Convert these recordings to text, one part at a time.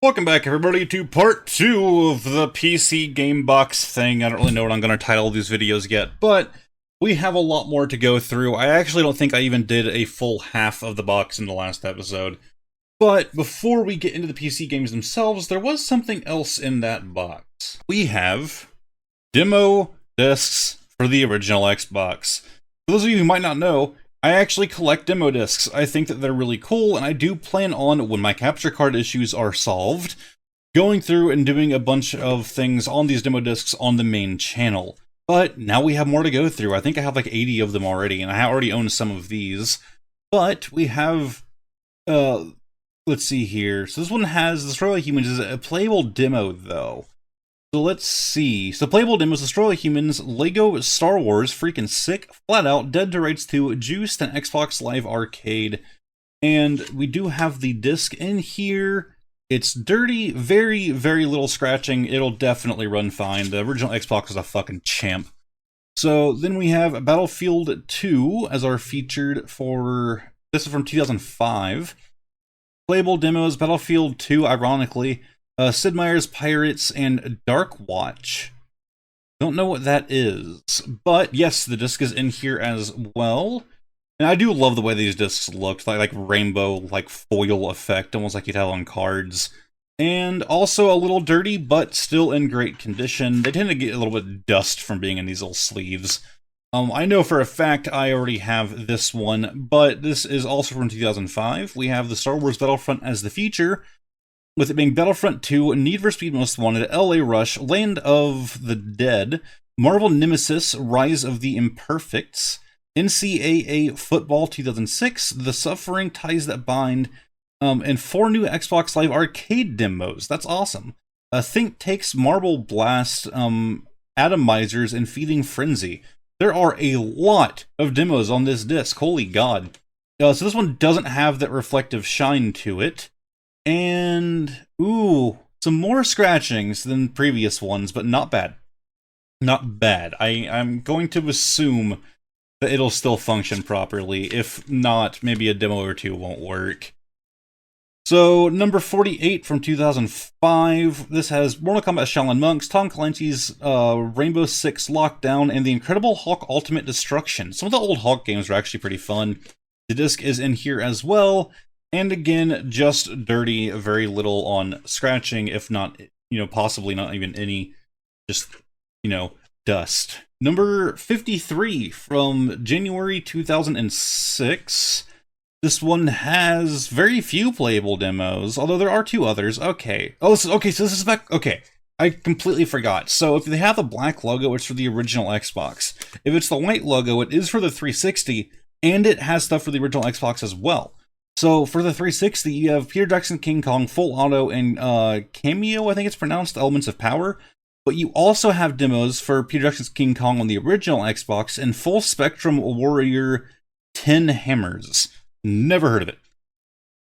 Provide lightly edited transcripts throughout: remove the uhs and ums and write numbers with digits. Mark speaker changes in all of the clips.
Speaker 1: Welcome back, everybody, to part 2 of the PC Game Box thing. I don't really know what I'm going to title these videos yet, but we have a lot more to go through. I actually don't think I even did a full half of the box in the last episode. But before we get into the PC games themselves, there was something else in that box. We have demo discs for the original Xbox. For those of you who might not know, I actually collect demo discs. I think that they're really cool, and I do plan on, when my capture card issues are solved, going through and doing a bunch of things on these demo discs on the main channel. But now we have more to go through. I think I have like 80 of them already, and I already own some of these. But we have, let's see here. So this one has, Destroy All Humans is a playable demo, though. So let's see. So playable demos: Destroy All Humans, Lego Star Wars, freaking sick, Flat Out, Dead to Rights 2, Juiced, and Xbox Live Arcade. And we do have the disc in here. It's dirty, very, very little scratching. It'll definitely run fine. The original Xbox is a fucking champ. So then we have Battlefield 2 as our featured for, this is from 2005. Playable demos: Battlefield 2, ironically, Sid Meier's Pirates, and Dark Watch. Don't know what that is, but yes, the disc is in here as well. And I do love the way these discs looked, like rainbow, like foil effect, almost like you'd have on cards. And also a little dirty, but still in great condition. They tend to get a little bit dust from being in these little sleeves. I know for a fact I already have this one, but this is also from 2005. We have the Star Wars Battlefront as the feature, with it being Battlefront 2, Need for Speed Most Wanted, LA Rush, Land of the Dead, Marvel Nemesis, Rise of the Imperfects, NCAA Football 2006, The Suffering Ties That Bind, and 4 new Xbox Live Arcade demos. That's awesome. Think Takes, Marble Blast, Atomizers, and Feeding Frenzy. There are a lot of demos on this disc, holy god. So this one doesn't have that reflective shine to it. And, ooh, some more scratchings than previous ones, but not bad. Not bad. I'm going to assume that it'll still function properly. If not, maybe a demo or two won't work. So, number 48 from 2005. This has Mortal Kombat Shaolin Monks, Tom Clancy's Rainbow Six Lockdown, and The Incredible Hulk Ultimate Destruction. Some of the old Hulk games are actually pretty fun. The disc is in here as well. And again, just dirty, very little on scratching, if not, possibly not even any, just, dust. Number 53 from January 2006. This one has very few playable demos, although there are 2 others. Okay. Oh, so this is back. Okay. I completely forgot. So if they have the black logo, it's for the original Xbox. If it's the white logo, it is for the 360, and it has stuff for the original Xbox as well. So for the 360, you have Peter Jackson King Kong, Full Auto, and Cameo, I think it's pronounced, Elements of Power. But you also have demos for Peter Jackson's King Kong on the original Xbox and Full Spectrum Warrior 10 Hammers. Never heard of it.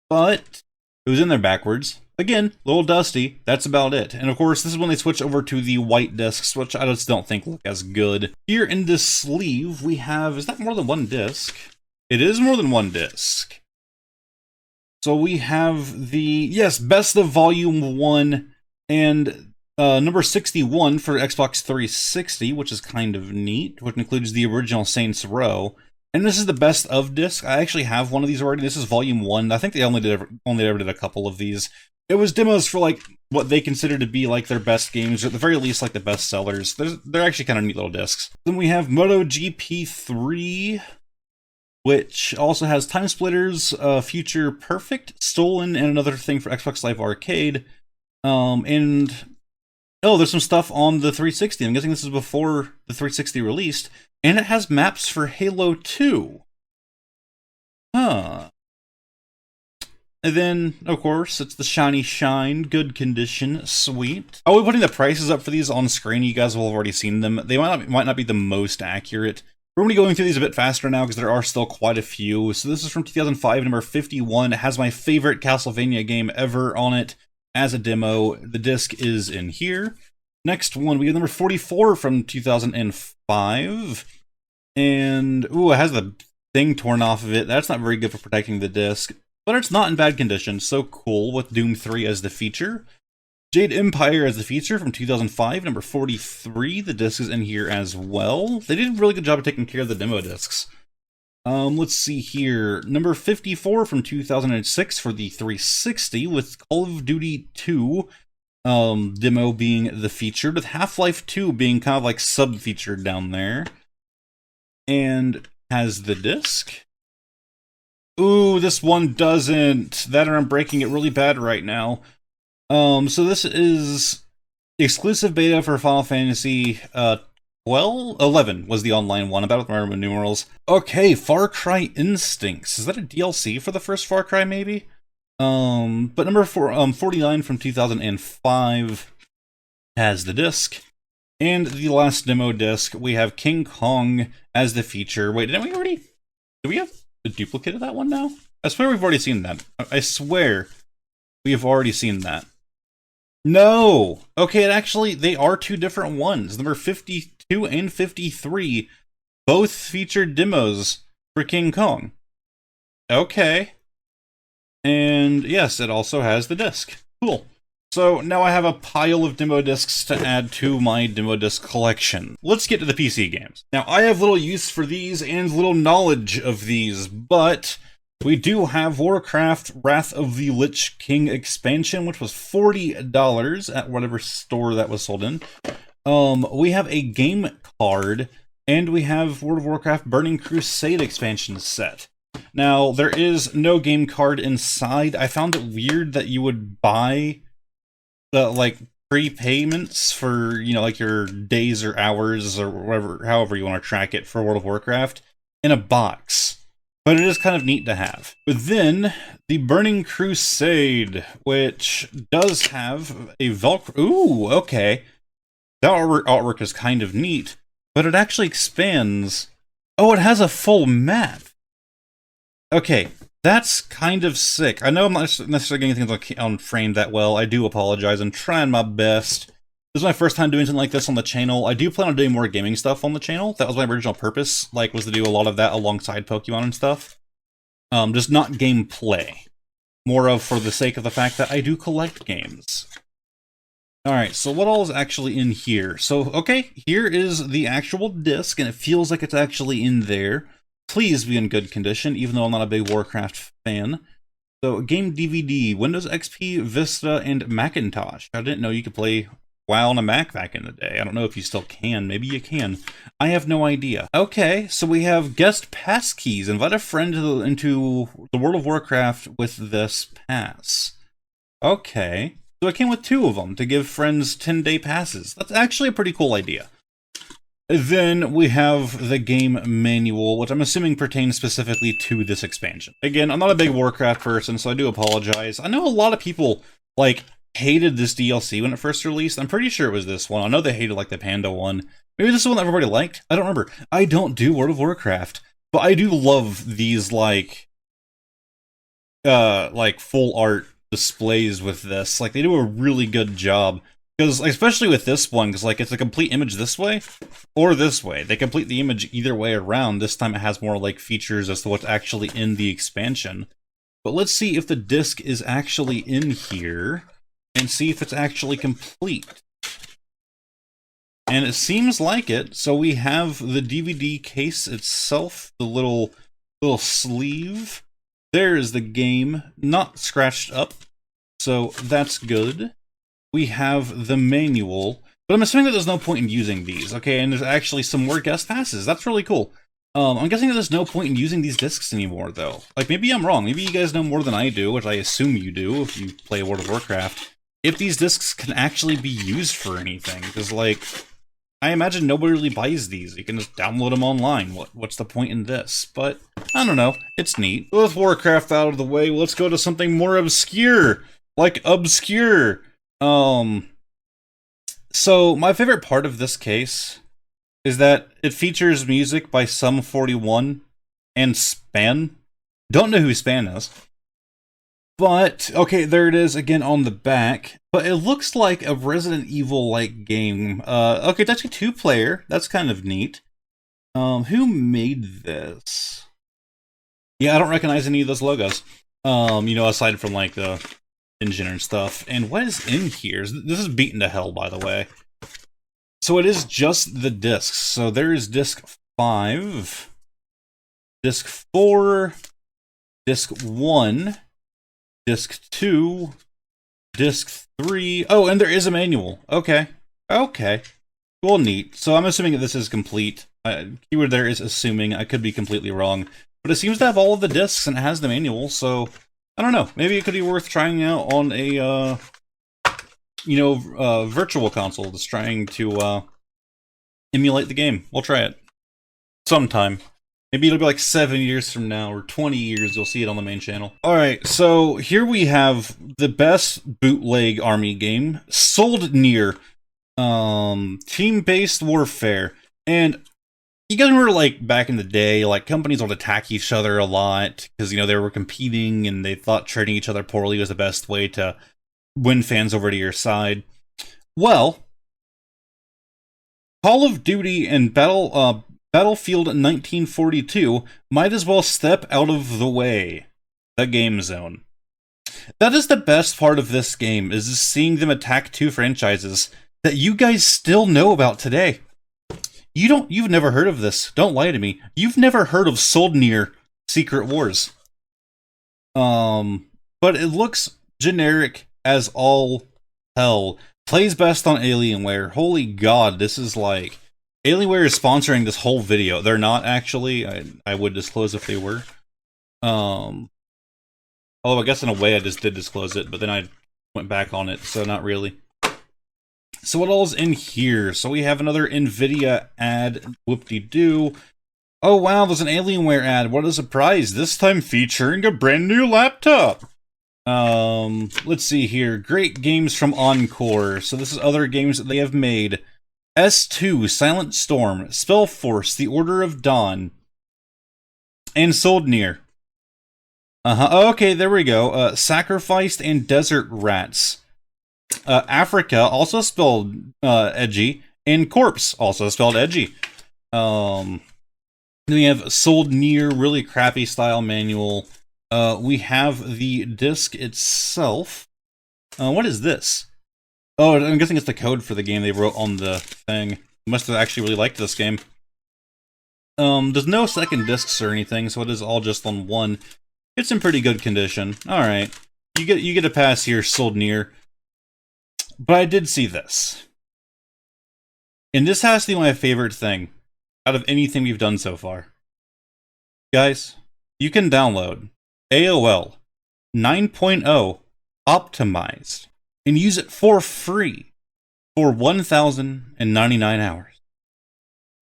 Speaker 1: But it was in there backwards. Again, a little dusty. That's about it. And of course, this is when they switch over to the white discs, which I just don't think look as good. Here in this sleeve, we have, is that more than one disc? It is more than one disc. So we have the, yes, Best of Volume 1 and number 61 for Xbox 360, which is kind of neat, which includes the original Saints Row. And this is the Best of disc. I actually have one of these already. This is Volume 1. I think they only ever did a couple of these. It was demos for like what they consider to be like their best games, or at the very least like the best sellers. They're actually kind of neat little discs. Then we have MotoGP 3, which also has Time Splitters, Future Perfect, Stolen, and another thing for Xbox Live Arcade. And, oh, there's some stuff on the 360. I'm guessing this is before the 360 released. And it has maps for Halo 2. Huh. And then, of course, it's the Shiny Shine, good condition, sweet. I'll be putting the prices up for these on screen. You guys will have already seen them. They might not be the most accurate. We're going to be going through these a bit faster now because there are still quite a few. So this is from 2005, number 51. It has my favorite Castlevania game ever on it as a demo. The disc is in here. Next one, we have number 44 from 2005. And, ooh, it has the thing torn off of it. That's not very good for protecting the disc. but it's not in bad condition, so cool, with Doom 3 as the feature. Jade Empire as the feature from 2005, number 43. The disc is in here as well. They did a really good job of taking care of the demo discs. Let's see here. Number 54 from 2006 for the 360, with Call of Duty 2 demo being the featured, with Half-Life 2 being kind of like sub-featured down there. And has the disc. Ooh, this one doesn't. That, or I'm breaking it really bad right now. So this is exclusive beta for Final Fantasy 11 was the online one, about with my Roman numerals. Okay, Far Cry Instincts. Is that a DLC for the first Far Cry, maybe? But number 49 from 2005 has the disc. And the last demo disc, we have King Kong as the feature. Wait, didn't we already? Do we have a duplicate of that one now? I swear we've already seen that. I swear we have already seen that. No! Okay, actually, they are two different ones. Number 52 and 53 both featured demos for King Kong. Okay. And yes, it also has the disc. Cool. So now I have a pile of demo discs to add to my demo disc collection. Let's get to the PC games. Now, I have little use for these and little knowledge of these, but we do have Warcraft Wrath of the Lich King expansion, which was $40 at whatever store that was sold in. We have a game card, and we have World of Warcraft Burning Crusade expansion set. Now, there is no game card inside. I found it weird that you would buy like prepayments for, you know, like your days or hours or whatever, however you want to track it for World of Warcraft in a box. But it is kind of neat to have. But then, the Burning Crusade, which does have a Velcro. Ooh, okay. That artwork is kind of neat, but it actually expands. Oh, it has a full map. Okay, that's kind of sick. I know I'm not necessarily getting things on frame that well. I do apologize. I'm trying my best. This is my first time doing something like this on the channel. I do plan on doing more gaming stuff on the channel. That was my original purpose, like, was to do a lot of that alongside Pokemon and stuff. Just not gameplay. More of for the sake of the fact that I do collect games. Alright, so what all is actually in here? So, okay, here is the actual disc, and it feels like it's actually in there. Please be in good condition, even though I'm not a big Warcraft fan. So, game DVD, Windows XP, Vista, and Macintosh. I didn't know you could play WoW on a Mac back in the day. I don't know if you still can. Maybe you can. I have no idea. Okay, so we have guest pass keys. Invite a friend into the World of Warcraft with this pass. Okay. So it came with 2 of them to give friends 10-day passes. That's actually a pretty cool idea. Then we have the game manual, which I'm assuming pertains specifically to this expansion. Again, I'm not a big Warcraft person, so I do apologize. I know a lot of people, like, hated this DLC when it first released. I'm pretty sure it was this one. I know they hated, like, the Panda one. Maybe this is the one that everybody liked. I don't remember. I don't do World of Warcraft, but I do love these, like full art displays with this. Like, they do a really good job. Because, especially with this one, because, like, it's a complete image this way, or this way. They complete the image either way around. This time it has more, like, features as to what's actually in the expansion. But let's see if the disc is actually in here, and see if it's actually complete. And it seems like it. So we have the DVD case itself, the little sleeve. There is the game, not scratched up. So that's good. We have the manual, but I'm assuming that there's no point in using these, okay? And there's actually some more guest passes. That's really cool. I'm guessing that there's no point in using these discs anymore, though. Like, maybe I'm wrong. Maybe you guys know more than I do, which I assume you do if you play World of Warcraft. If these discs can actually be used for anything, because, like, I imagine nobody really buys these. You can just download them online. What's the point in this? But, I don't know. It's neat. With Warcraft out of the way, let's go to something more obscure. Like, obscure. So my favorite part of this case is that it features music by Sum 41 and Span. Don't know who Span is. But, okay, there it is again on the back. But it looks like a Resident Evil-like game. Okay, it's actually 2-player. That's kind of neat. Who made this? Yeah, I don't recognize any of those logos. You know, aside from like the engine and stuff. And what is in here? This is beaten to hell, by the way. So it is just the discs. So there is disc 5, disc 4, disc 1, disc 2, disc 3. Oh, and there is a manual. Okay. Okay. Well, neat. So I'm assuming that this is complete. Keyword there is assuming. I could be completely wrong. But it seems to have all of the discs and it has the manual, so I don't know. Maybe it could be worth trying out on a, virtual console that's trying to emulate the game. We'll try it sometime. Maybe it'll be like 7 years from now, or 20 years, you'll see it on the main channel. Alright, so here we have the best bootleg army game, sold near team-based warfare. And you guys remember, like, back in the day, like, companies would attack each other a lot, because, you know, they were competing, and they thought treating each other poorly was the best way to win fans over to your side. Well, Call of Duty and Battlefield 1942 might as well step out of the way. The game zone. That is the best part of this game, is seeing them attack two franchises that you guys still know about today. You've never heard of this. Don't lie to me. You've never heard of Soldnir Secret Wars. But it looks generic as all hell. Plays best on Alienware. Holy god, this is like... Alienware is sponsoring this whole video. They're not, actually. I would disclose if they were. Although I guess in a way I just did disclose it, but then I went back on it, so not really. So what all is in here? So we have another NVIDIA ad. Whoop-de-doo. Oh wow, there's an Alienware ad. What a surprise. This time featuring a brand new laptop. Let's see here. Great games from Encore. So this is other games that they have made. S2, Silent Storm, Spellforce, The Order of Dawn, and Soldnir. Okay, there we go. Sacrificed and Desert Rats. Africa, also spelled edgy, and Corpse, also spelled edgy. Then we have Soldnir, really crappy style manual. We have the disc itself. What is this? Oh, I'm guessing it's the code for the game they wrote on the thing. Must have actually really liked this game. There's no second discs or anything, so it is all just on one. It's in pretty good condition. Alright. You get a pass here, Soldnir. But I did see this. And this has to be my favorite thing out of anything we've done so far. Guys, you can download AOL 9.0 optimized and use it for free for 1,099 hours.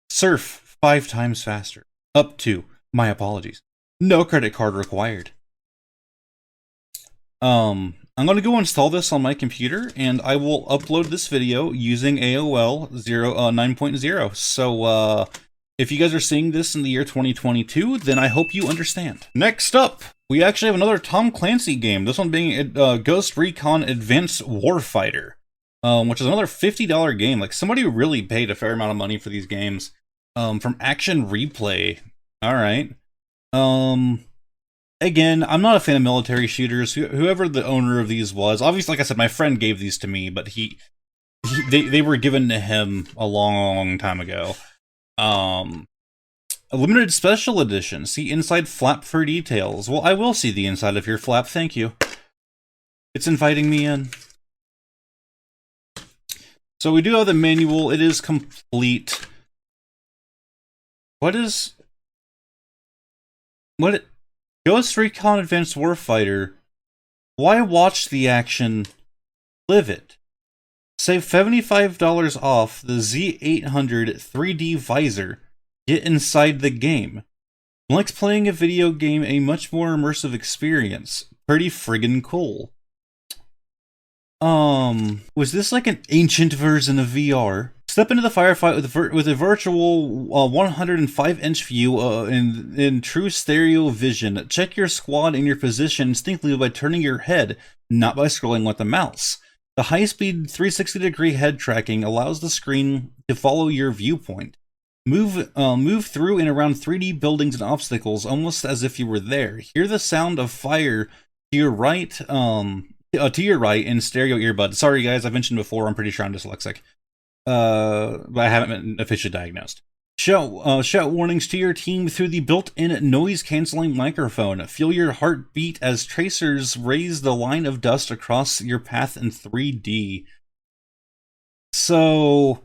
Speaker 1: Surf 5 times faster. Up to, my apologies, no credit card required. I'm going to go install this on my computer, and I will upload this video using AOL 9.0. So, if you guys are seeing this in the year 2022, then I hope you understand. Next up, we actually have another Tom Clancy game. This one being Ghost Recon Advanced Warfighter, which is another $50 game. Like, somebody really paid a fair amount of money for these games. From Action Replay. Alright. Again, I'm not a fan of military shooters. Whoever the owner of these was, obviously, like I said, my friend gave these to me, but they were given to him a long time ago. A limited special edition. See inside flap for details. Well, I will see the inside of your flap, thank you. It's inviting me in. So we do have the manual. It is complete. Ghost Recon Advanced Warfighter. Why watch the action? Live it. Save $75 off the Z800 3D visor. Get inside the game. Likes playing a video game, a much more immersive experience. Pretty friggin' cool. Was this like an ancient version of VR? Step into the firefight with a virtual 105-inch view in true stereo vision. Check your squad and your position instinctively by turning your head, not by scrolling with the mouse. The high-speed 360-degree head tracking allows the screen to follow your viewpoint, Move through and around 3D buildings and obstacles, almost as if you were there. Hear the sound of fire to your right, in stereo earbuds. Sorry guys, I've mentioned before, I'm pretty sure I'm dyslexic. But I haven't been officially diagnosed. Shout warnings to your team through the built-in noise-canceling microphone. Feel your heart beat as tracers raise the line of dust across your path in 3D. So,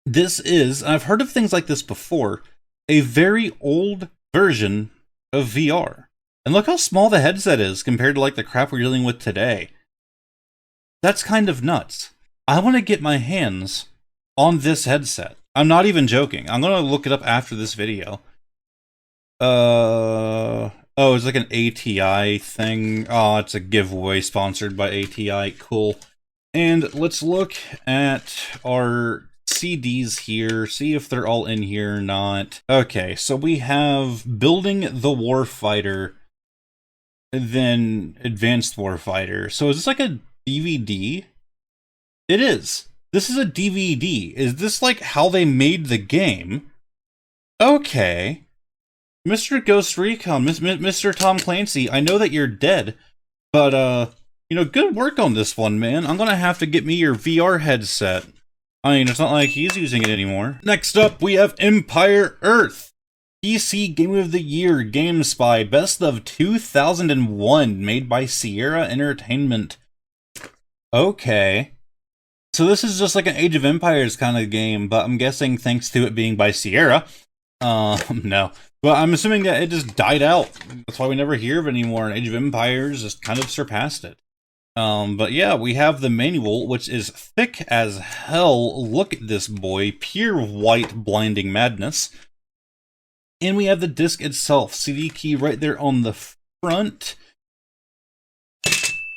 Speaker 1: this is, I've heard of things like this before, a very old version of VR. And look how small the headset is compared to like the crap we're dealing with today. That's kind of nuts. I want to get my hands on this headset. I'm not even joking. I'm going to look it up after this video. Oh, it's like an ATI thing. Oh, it's a giveaway sponsored by ATI. Cool. And let's look at our CDs here, see if they're all in here or not. Okay, so we have Building the Warfighter, and then Advanced Warfighter. So is this like a DVD? It is. This is a DVD. Is this like how they made the game? Okay. Mr. Ghost Recon, Mr. Tom Clancy, I know that you're dead, but, you know, good work on this one, man. I'm gonna have to get me your VR headset. I mean, it's not like he's using it anymore. Next up, we have Empire Earth. PC Game of the Year, GameSpy, Best of 2001, made by Sierra Entertainment. Okay. So this is just like an Age of Empires kind of game, but I'm guessing thanks to it being by Sierra. No. But I'm assuming that it just died out. That's why we never hear of it anymore, and Age of Empires just kind of surpassed it. But yeah, we have the manual, which is thick as hell. Look at this boy. Pure white blinding madness. And we have the disc itself. CD key right there on the front.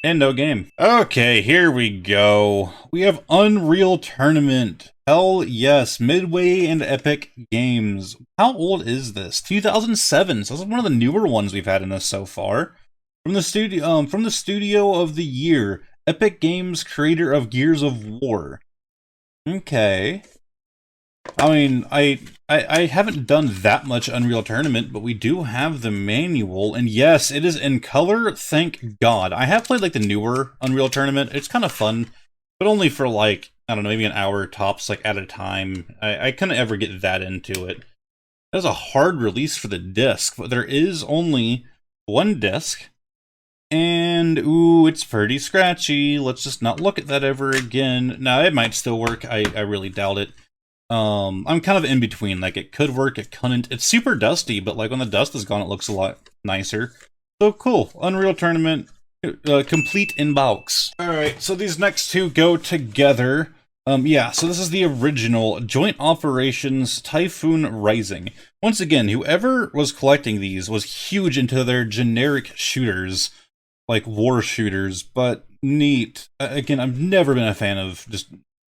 Speaker 1: And no game. Okay, here we go. We have Unreal Tournament. Hell yes, Midway and Epic Games. How old is this? 2007. So this is one of the newer ones we've had in this so far. From the studio of the year, Epic Games, creator of Gears of War. Okay. I mean, I haven't done that much Unreal Tournament, but we do have the manual, and yes, it is in color, thank God. I have played, like, the newer Unreal Tournament. It's kind of fun, but only for, like, I don't know, maybe an hour tops, like, at a time. I couldn't ever get that into it. That was a hard release for the disc, but there is only one disc, and, ooh, it's pretty scratchy. Let's just not look at that ever again. Now, it might still work. I really doubt it. I'm kind of in between, like, it could work, it couldn't. It's super dusty, but, like, when the dust is gone, it looks a lot nicer. So, cool. Unreal Tournament, complete unbox. Alright, so these next two go together. Yeah, so this is the original Joint Operations Typhoon Rising. Once again, whoever was collecting these was huge into their generic shooters, like war shooters, but neat. Again, I've never been a fan of just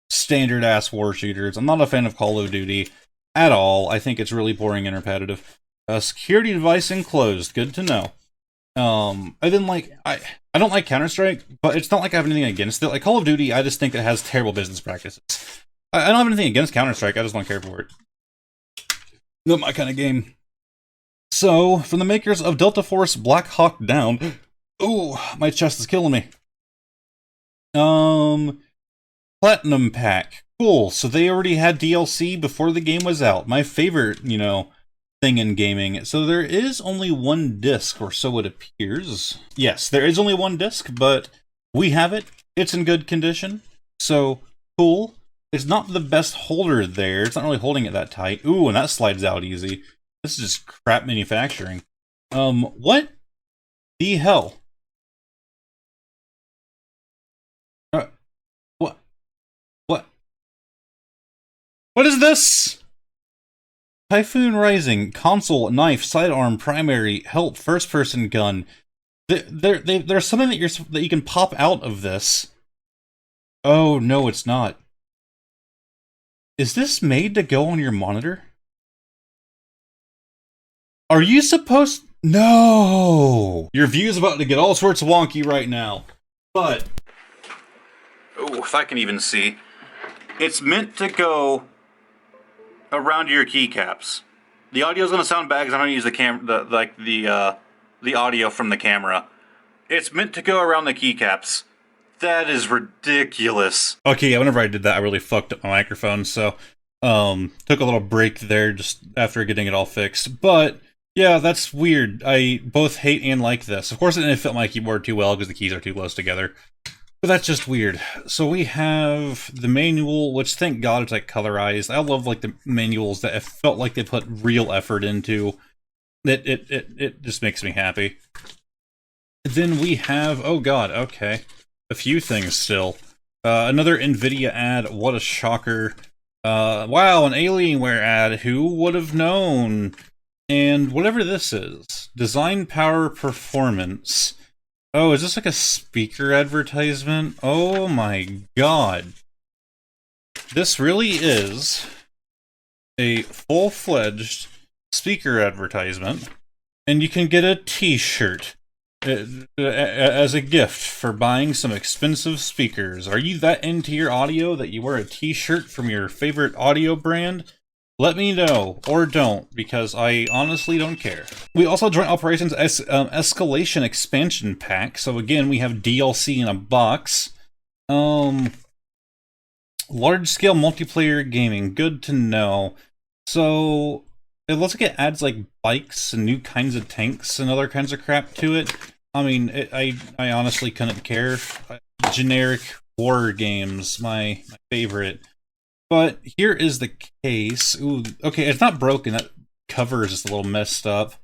Speaker 1: standard-ass war shooters. I'm not a fan of Call of Duty at all. I think it's really boring and repetitive. Security device enclosed. Good to know. I don't like Counter-Strike, but it's not like I have anything against it. Like Call of Duty, I just think it has terrible business practices. I don't have anything against Counter-Strike, I just don't care for it. Not my kind of game. So, from the makers of Delta Force Black Hawk Down... Ooh, my chest is killing me. Platinum Pack. Cool, so they already had DLC before the game was out. My favorite, you know, thing in gaming. So there is only one disc, or so it appears. Yes, there is only one disc, but we have it. It's in good condition. So, cool. It's not the best holder there. It's not really holding it that tight. Ooh, and that slides out easy. This is just crap manufacturing. What the hell? What is this? Typhoon Rising, console, knife, sidearm, primary, help, first-person gun. There's something that you can pop out of this. Oh no, it's not. Is this made to go on your monitor? Are you supposed? No. Your view's about to get all sorts of wonky right now, but oh, if I can even see, it's meant to go around your keycaps. The audio is going to sound bad because I'm going to use the audio from the camera. It's meant to go around the keycaps. That is ridiculous. Okay, yeah, whenever I did that, I really fucked up my microphone, so took a little break there just after getting it all fixed. But yeah, that's weird. I both hate and like this. Of course, it didn't fit my keyboard too well because the keys are too close together. But that's just weird. So we have the manual, which thank God it's like colorized. I love like the manuals that it felt like they put real effort into. It just makes me happy. Then we have, oh God, okay, a few things still. Another NVIDIA ad. What a shocker! Wow, an Alienware ad. Who would have known? And whatever this is, design power performance. Oh, is this like a speaker advertisement? Oh my God. This really is a full-fledged speaker advertisement, and you can get a t-shirt as a gift for buying some expensive speakers. Are you that into your audio that you wear a t-shirt from your favorite audio brand? Let me know, or don't, because I honestly don't care. We also have Joint Operations Escalation Expansion Pack, so again, we have DLC in a box. Large-scale multiplayer gaming, good to know. So, it looks like it adds, like, bikes and new kinds of tanks and other kinds of crap to it. I mean, I honestly couldn't care. Generic horror games, my favorite. But here is the case. Ooh, okay, it's not broken. That cover is just a little messed up.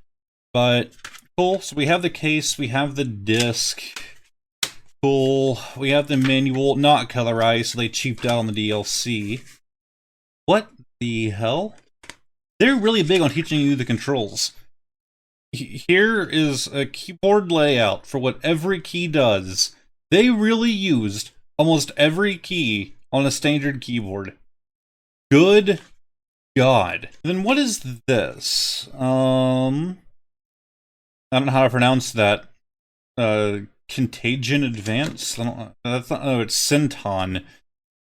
Speaker 1: But cool. So we have the case. We have the disc. Cool. We have the manual. Not colorized, so they cheaped out on the DLC. What the hell? They're really big on teaching you the controls. Here is a keyboard layout for what every key does. They really used almost every key on a standard keyboard. Good God. Then what is this? I don't know how to pronounce that. Contagion Advance? I don't know. That's not, oh, it's Centon.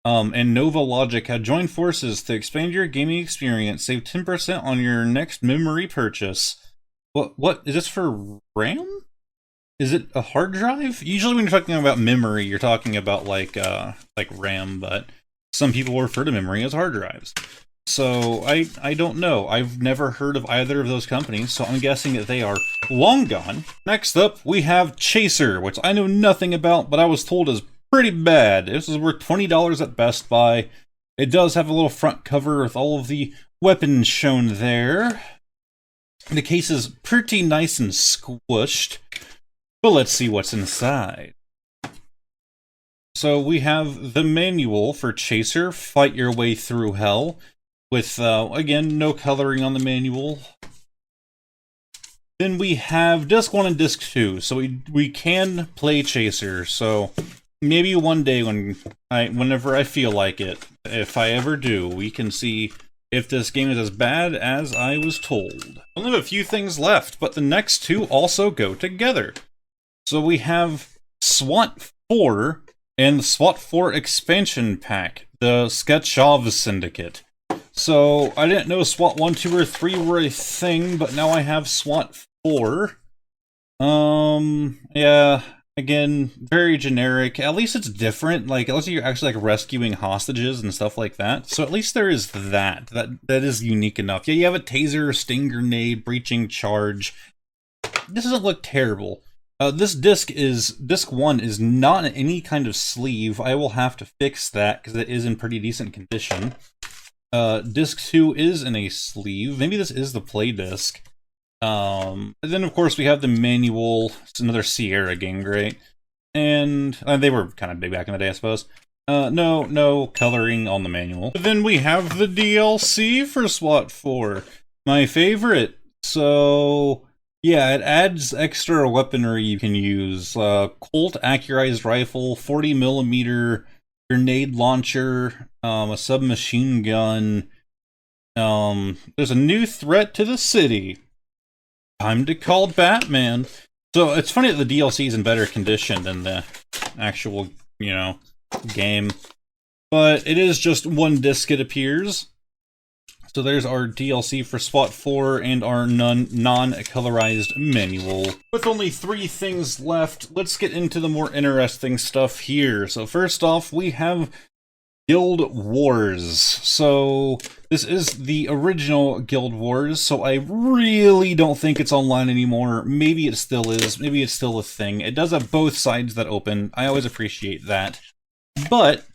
Speaker 1: And Nova Logic had joined forces to expand your gaming experience. Save 10% on your next memory purchase. What is this for RAM? Is it a hard drive? Usually when you're talking about memory, you're talking about like RAM, but some people refer to memory as hard drives. So, I don't know. I've never heard of either of those companies, so I'm guessing that they are long gone. Next up, we have Chaser, which I know nothing about, but I was told is pretty bad. This is worth $20 at Best Buy. It does have a little front cover with all of the weapons shown there. The case is pretty nice and squished, but let's see what's inside. So we have the manual for Chaser, Fight Your Way Through Hell, with, again, no coloring on the manual. Then we have Disc 1 and Disc 2, so we can play Chaser, so maybe one day whenever I feel like it, if I ever do, we can see if this game is as bad as I was told. I only have a few things left, but the next two also go together. So we have SWAT 4 and the SWAT 4 expansion pack, the Sketchov Syndicate. So, I didn't know SWAT 1, 2, or 3 were a thing, but now I have SWAT 4. Yeah, again, very generic. At least it's different, like, at least you're actually, like, rescuing hostages and stuff like that. So at least there is that is unique enough. Yeah, you have a taser, sting grenade, breaching charge. This doesn't look terrible. This disc 1 is not in any kind of sleeve. I will have to fix that, because it is in pretty decent condition. Disc 2 is in a sleeve. Maybe this is the play disc. And then, of course, we have the manual. It's another Sierra game, great. And they were kind of big back in the day, I suppose. No coloring on the manual. But then we have the DLC for SWAT 4. My favorite. So, yeah, it adds extra weaponry you can use. Colt accurized rifle, 40mm grenade launcher, a submachine gun. There's a new threat to the city. Time to call Batman. So it's funny that the DLC is in better condition than the actual, game. But it is just one disc, it appears. So there's our DLC for Spot 4 and our non-colorized manual. With only 3 things left, let's get into the more interesting stuff here. So first off, we have Guild Wars. So this is the original Guild Wars, so I really don't think it's online anymore. Maybe it still is, maybe it's still a thing. It does have both sides that open. I always appreciate that. But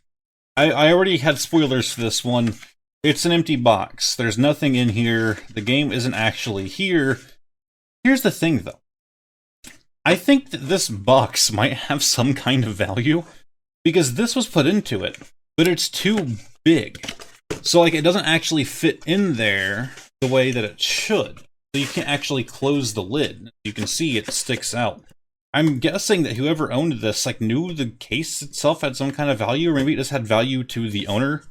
Speaker 1: I already had spoilers for this one. It's an empty box. There's nothing in here. The game isn't actually here. Here's the thing, though. I think that this box might have some kind of value, because this was put into it, but it's too big. So, like, it doesn't actually fit in there the way that it should. So you can't actually close the lid. You can see it sticks out. I'm guessing that whoever owned this, like, knew the case itself had some kind of value, or maybe it just had value to the owner,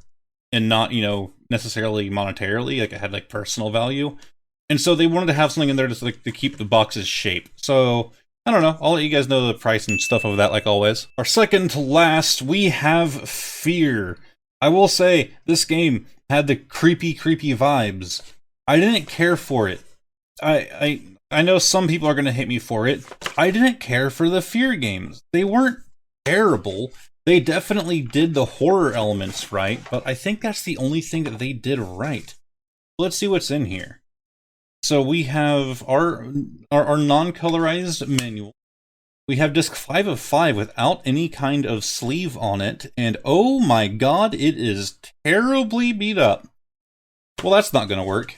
Speaker 1: and not, you know, necessarily monetarily, like it had like personal value. And so they wanted to have something in there to keep the box's shape. So, I don't know, I'll let you guys know the price and stuff of that like always. Our second to last, we have Fear. I will say, this game had the creepy vibes. I didn't care for it. I know some people are going to hate me for it. I didn't care for the Fear games. They weren't terrible. They definitely did the horror elements right, but I think that's the only thing that they did right. Let's see what's in here. So we have our non-colorized manual. We have disc 5 of 5 without any kind of sleeve on it, and oh my god, it is terribly beat up. Well, that's not going to work.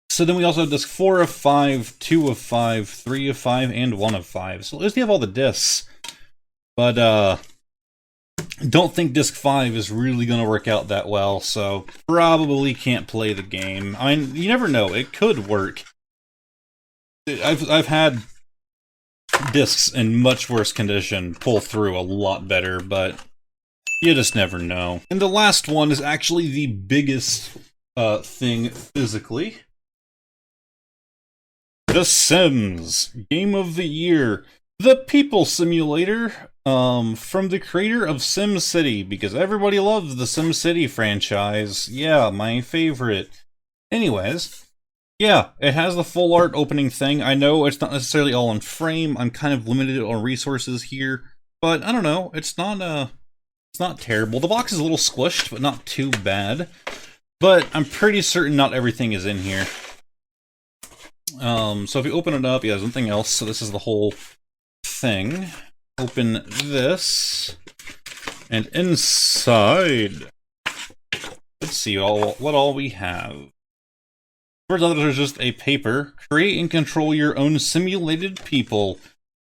Speaker 1: So then we also have disc 4 of 5, 2 of 5, 3 of 5, and 1 of 5. So at least we have all the discs. But, don't think disc 5 is really going to work out that well, so probably can't play the game. I mean, you never know, it could work. I've had discs in much worse condition pull through a lot better, but you just never know. And the last one is actually the biggest thing physically. The Sims Game of the Year. The People Simulator, from the creator of SimCity, because everybody loves the SimCity franchise. Yeah, my favorite. Anyways, yeah, it has the full art opening thing. I know it's not necessarily all in frame. I'm kind of limited on resources here, but I don't know. It's not terrible. The box is a little squished, but not too bad. But I'm pretty certain not everything is in here. So if you open it up, yeah, there's nothing else. So this is the whole thing. Open this, and inside, let's see what all we have. First off, there's just a paper. Create and control your own simulated people.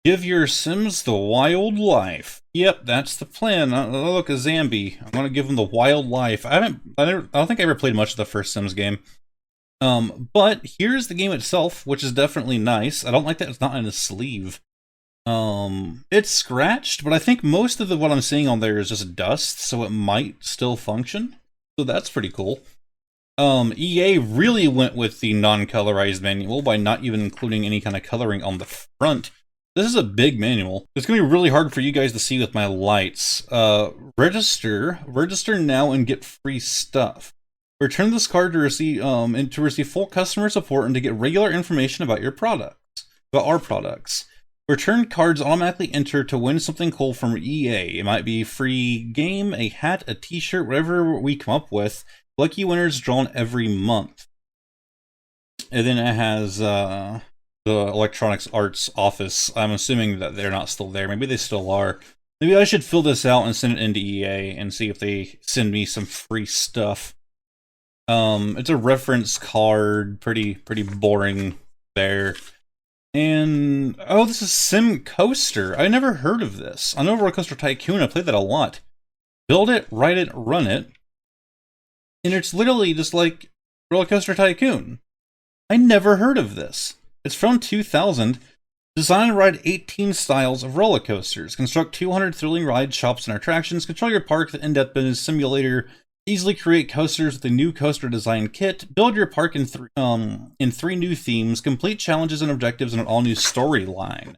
Speaker 1: Give your Sims the wild life. Yep, that's the plan. Oh, look, a Zambi. I'm gonna give him the wild life. I don't think I ever played much of the first Sims game. But here's the game itself, which is definitely nice. I don't like that it's not in a sleeve. It's scratched, but I think most of what I'm seeing on there is just dust, so it might still function. So that's pretty cool. EA really went with the non-colorized manual by not even including any kind of coloring on the front. This is a big manual. It's gonna be really hard for you guys to see with my lights. Register now and get free stuff. Return this card to receive full customer support and to get regular information about your products, about our products. Return cards automatically enter to win something cool from EA. It might be a free game, a hat, a t-shirt, whatever we come up with. Lucky winners drawn every month. And then it has the Electronics Arts office. I'm assuming that they're not still there. Maybe they still are. Maybe I should fill this out and send it into EA and see if they send me some free stuff. It's a reference card, pretty boring there. And, oh, this is Sim Coaster. I never heard of this. I know Roller Coaster Tycoon, I played that a lot. Build it, write it, run it. And it's literally just like Roller Coaster Tycoon. I never heard of this. It's from 2000. Design and ride 18 styles of roller coasters. Construct 200 thrilling rides, shops, and attractions. Control your park with an in-depth business simulator. Easily create coasters with a new coaster design kit. Build your park in 3 new themes. Complete challenges and objectives in an all-new storyline.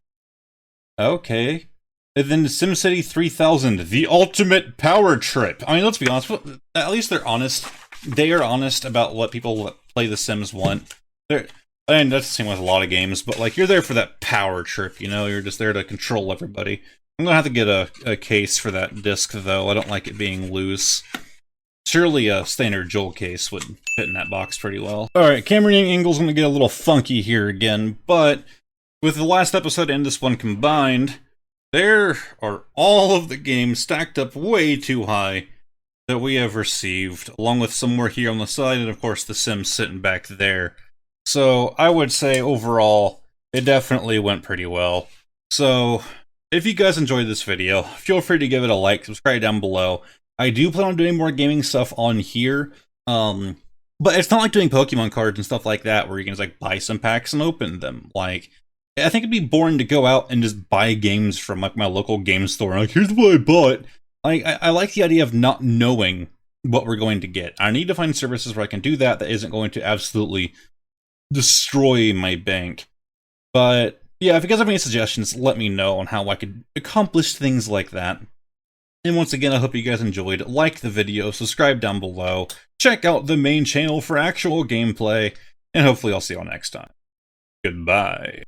Speaker 1: Okay. And then SimCity 3000, the ultimate power trip. I mean, let's be honest. At least they're honest. they are honest about what people that play The Sims want. And that's the same with a lot of games, but like, you're there for that power trip, you know? You're just there to control everybody. I'm gonna have to get a case for that disc, though. I don't like it being loose. Surely a standard Joel case would fit in that box pretty well. Alright, camera angle's gonna get a little funky here again, but with the last episode and this one combined, there are all of the games stacked up way too high that we have received, along with some more here on the side, and of course the Sims sitting back there. So I would say overall, it definitely went pretty well. So if you guys enjoyed this video, feel free to give it a like, subscribe down below. I do plan on doing more gaming stuff on here, but it's not like doing Pokemon cards and stuff like that, where you can just like buy some packs and open them. Like, I think it'd be boring to go out and just buy games from like my local game store. Like, here's what I bought. Like, I like the idea of not knowing what we're going to get. I need to find services where I can do that isn't going to absolutely destroy my bank. But yeah, if you guys have any suggestions, let me know on how I could accomplish things like that. And once again, I hope you guys enjoyed. Like the video, subscribe down below, check out the main channel for actual gameplay, and hopefully I'll see you all next time. Goodbye.